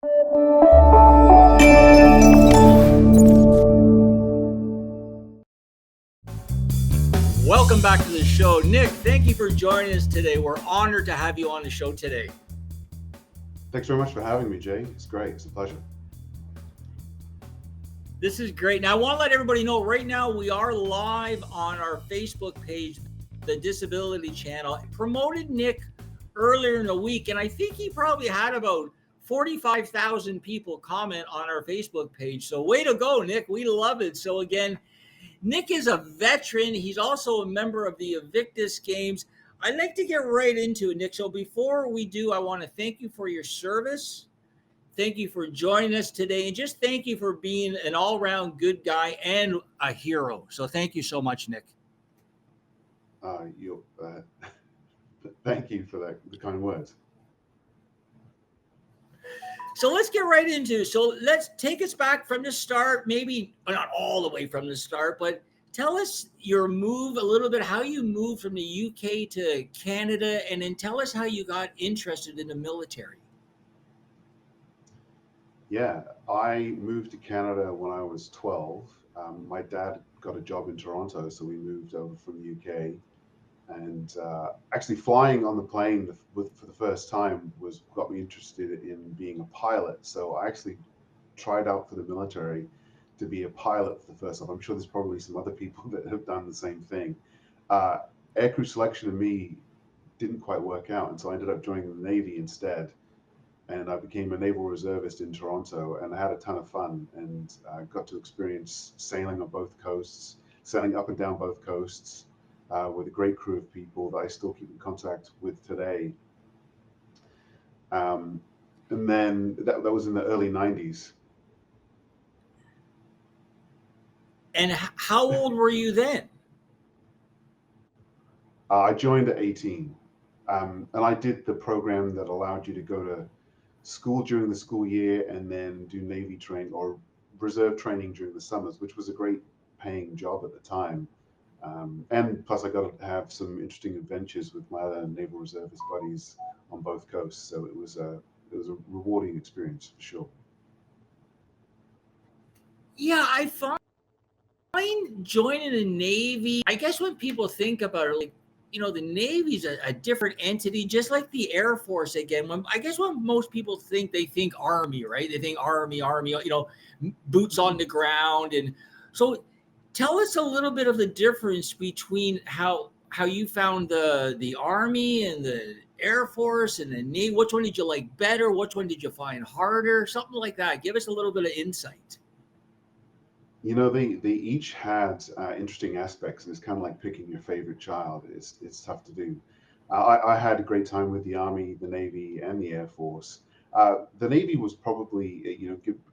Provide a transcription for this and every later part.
Welcome back to the show. Nick, thank you for joining us today. We're honored to have you on the show today. Thanks very much for having me, Jay. It's great. It's a pleasure. This is great. Now, I want to let everybody know right now we are live on our Facebook page, the Disability Channel. I promoted Nick earlier in the week, and I think he probably had about 45,000 people comment on our Facebook page. So way to go, Nick. We love it. So again, Nick is a veteran. He's also a member of the Invictus Games. I'd like to get right into it, Nick. So before we do, I want to thank you for your service. Thank you for joining us today. And just thank you for being an all-around good guy and a hero. So thank you so much, Nick. Thank you for the kind words. So let's get right into it. So let's take us back from the start, maybe not all the way from the start, but tell us your move a little bit, how you moved from the UK to Canada, and then tell us how you got interested in the military. Yeah, I moved to Canada when I was 12. My dad got a job in Toronto, so we moved over from the UK. And actually flying on the plane for the first time got me interested in being a pilot. So I actually tried out for the military to be a pilot for the first time. I'm sure there's probably some other people that have done the same thing. Aircrew selection and me didn't quite work out, and so I ended up joining the Navy instead. And I became a naval reservist in Toronto, and I had a ton of fun, and got to experience sailing on both coasts, sailing up and down both coasts, with a great crew of people that I still keep in contact with today. And then that was in the early 90s. And how old were you then? I joined at 18. And I did the program that allowed you to go to school during the school year and then do Navy training or reserve training during the summers, which was a great paying job at the time. And plus I got to have some interesting adventures with my other naval reservist buddies on both coasts. So it was a rewarding experience for sure. Yeah, I find joining the Navy, I guess when people think about it, like, you know, the Navy's a different entity, just like the Air Force again. When most people think, they think Army, right? They think Army, you know, boots on the ground. And so tell us a little bit of the difference between how you found the Army and the Air Force and the Navy. Which one did you like better? Which one did you find harder? Something like that. Give us a little bit of insight. You know, they each had interesting aspects, and it's kind of like picking your favorite child. It's tough to do. I had a great time with the Army, the Navy, and the Air Force. The Navy was probably,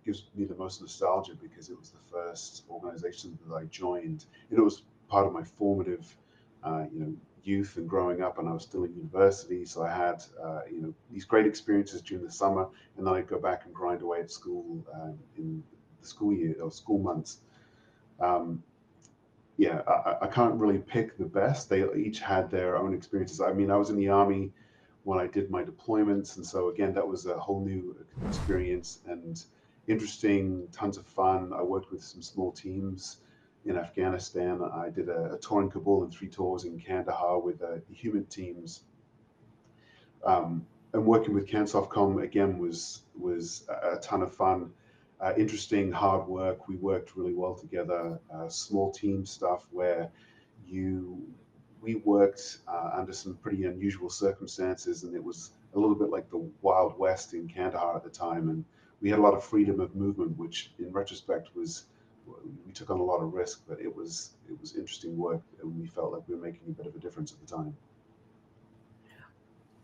gives me the most nostalgia because it was the first organization that I joined. And it was part of my formative, youth and growing up, and I was still in university. So I had, these great experiences during the summer, and then I'd go back and grind away at school in the school year or school months. I can't really pick the best. They each had their own experiences. I mean, I was in the Army when I did my deployments, and so again, that was a whole new experience and interesting, tons of fun. I worked with some small teams in Afghanistan. I did a tour in Kabul and 3 tours in Kandahar with the human teams. And working with CANSOFCOM again was a ton of fun. Interesting, hard work. We worked really well together. Small team stuff where we worked under some pretty unusual circumstances, and it was a little bit like the Wild West in Kandahar at the time. And we had a lot of freedom of movement, which in retrospect we took on a lot of risk, but it was interesting work, and we felt like we were making a bit of a difference at the time.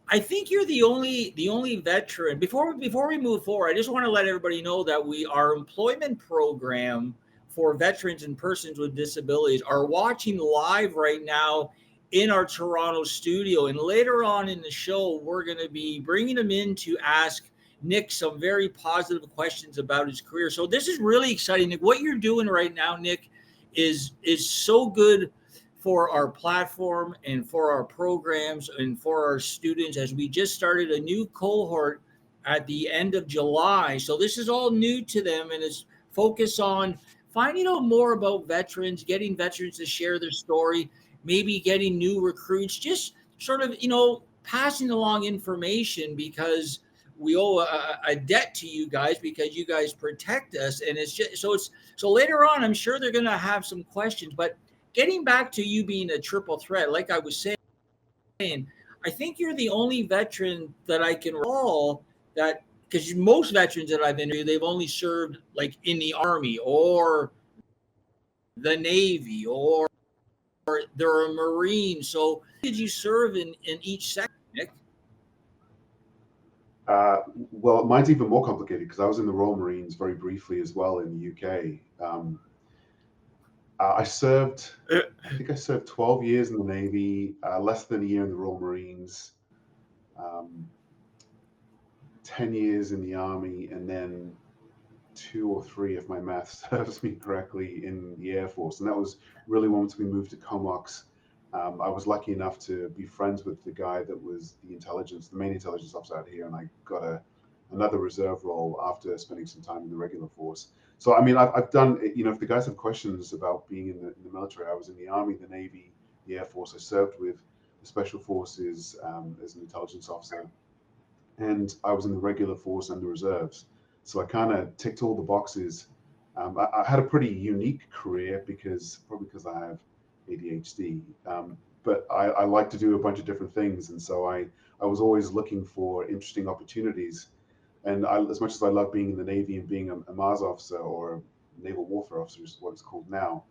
I think you're the only veteran. Before we move forward, I just want to let everybody know that our employment program for veterans and persons with disabilities are watching live right now in our Toronto studio. And later on in the show, we're going to be bringing them in to ask Nick some very positive questions about his career. So this is really exciting, Nick. What you're doing right now, Nick, is so good for our platform and for our programs and for our students, as we just started a new cohort at the end of July. So this is all new to them, and it's focused on finding out more about veterans, getting veterans to share their story, maybe getting new recruits, just sort of, passing along information, because we owe a debt to you guys, because you guys protect us. And so later on, I'm sure they're going to have some questions. But getting back to you being a triple threat, like I was saying, I think you're the only veteran that I can recall that, because most veterans that I've interviewed, they've only served like in the Army or the Navy, or they're a Marine. So did you serve in each sector, Nick? Well, mine's even more complicated because I was in the Royal Marines very briefly as well in the UK. I served, I think I served 12 years in the Navy, less than a year in the Royal Marines, um, 10 years in the Army, and then 2 or 3, if my math serves me correctly, in the Air Force. And that was really once we moved to Comox. I was lucky enough to be friends with the guy that was the main intelligence officer out here, and I got another reserve role after spending some time in the regular force. So, I mean, I've done, if the guys have questions about being in the military, I was in the Army, the Navy, the Air Force. I served with the Special Forces as an intelligence officer, and I was in the regular force and the reserves. So I kind of ticked all the boxes. I had a pretty unique career probably because I have ADHD, but I like to do a bunch of different things, and so I was always looking for interesting opportunities. And as much as I love being in the Navy and being a Mars officer, or a naval warfare officer is what it's called now,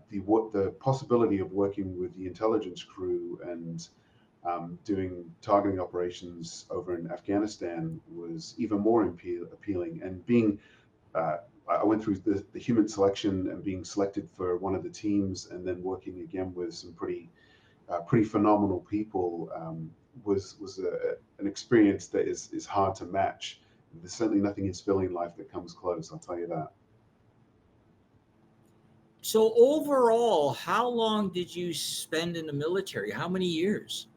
the possibility of working with the intelligence crew and doing targeting operations over in Afghanistan was even more appealing. And I went through the human selection and being selected for one of the teams, and then working again with some pretty phenomenal people, was an experience that is hard to match. There's certainly nothing in civilian life that comes close, I'll tell you that. So overall, how long did you spend in the military? How many years?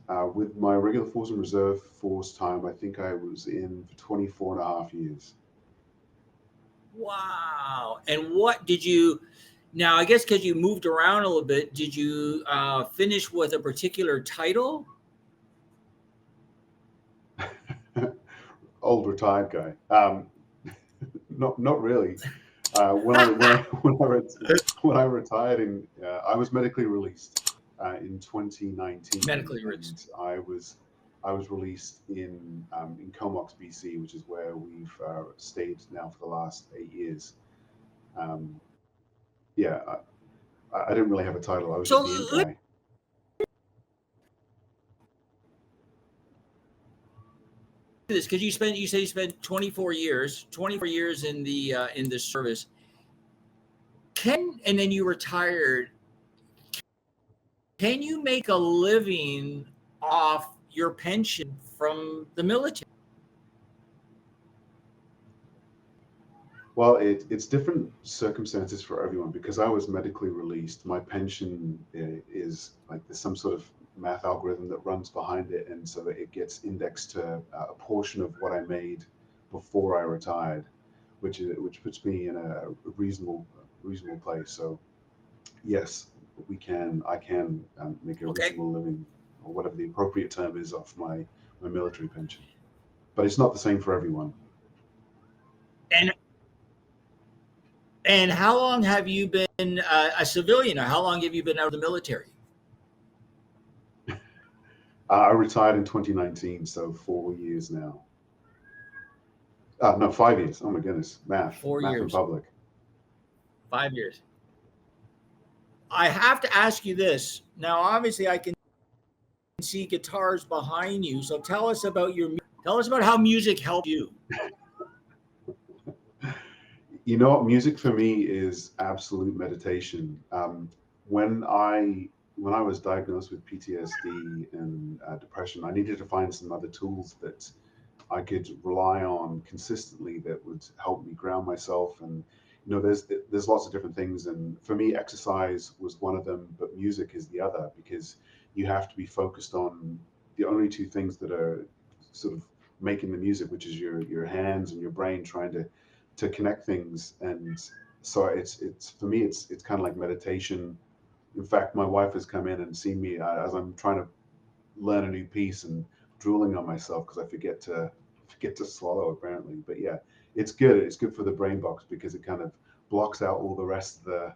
With my regular force and reserve force time, I think I was in for 24 and a half years. Wow. And what did you, now I guess because you moved around a little bit, did you finish with a particular title? Old retired guy. Not really. When I retired, I was medically released in 2019, Medically and rich. I was released in Comox, BC, which is where we've stayed now for the last 8 years. Um, yeah, I didn't really have a title. I was just So the in let guy. this, because you say you spent 24 years in the service. And then you retired. Can you make a living off your pension from the military? Well, it's different circumstances for everyone. Because I was medically released, my pension is like there's some sort of math algorithm that runs behind it, and so that it gets indexed to a portion of what I made before I retired, which puts me in a reasonable place. So yes, I can make a Okay. reasonable living, or whatever the appropriate term is, off my military pension. But it's not the same for everyone. And and how long have you been a civilian, or how long have you been out of the military? I retired in 2019, so 4 years now. No, 5 years. Oh my goodness, Four math in years, public. 5 years. I have to ask you this. Now, obviously, I can see guitars behind you. So tell us about how music helped you. You know what? Music for me is absolute meditation. When I was diagnosed with PTSD and depression, I needed to find some other tools that I could rely on consistently that would help me ground myself. And there's lots of different things, and for me, exercise was one of them, but music is the other, because you have to be focused on the only two things that are sort of making the music, which is your hands and your brain trying to connect things. And so it's for me, it's kind of like meditation. In fact, my wife has come in and seen me as I'm trying to learn a new piece and drooling on myself because I forget to swallow apparently. But yeah, it's good. It's good for the brain box because it kind of blocks out all the rest of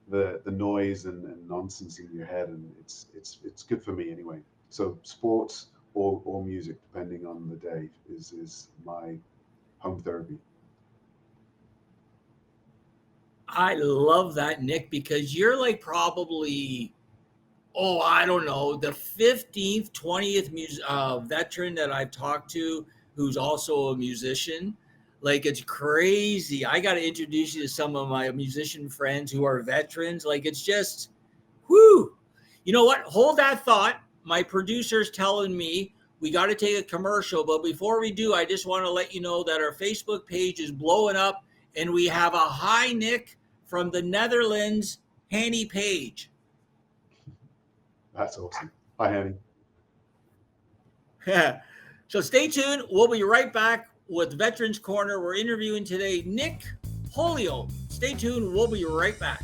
the noise and nonsense in your head, and it's good for me anyway. So sports or music, depending on the day, is my home therapy. I love that, Nick, because you're like probably, oh, I don't know, the 15th, 20th veteran that I've talked to who's also a musician. Like, it's crazy. I got to introduce you to some of my musician friends who are veterans. Like, it's just, whoo. You know what? Hold that thought. My producer's telling me we got to take a commercial. But before we do, I just want to let you know that our Facebook page is blowing up and we have a hi, Nick, from the Netherlands, Hanny Page. That's awesome. Hi, Hanny. So stay tuned. We'll be right back with Veterans Corner. We're interviewing today Nick Holyoke. Stay tuned. We'll be right back.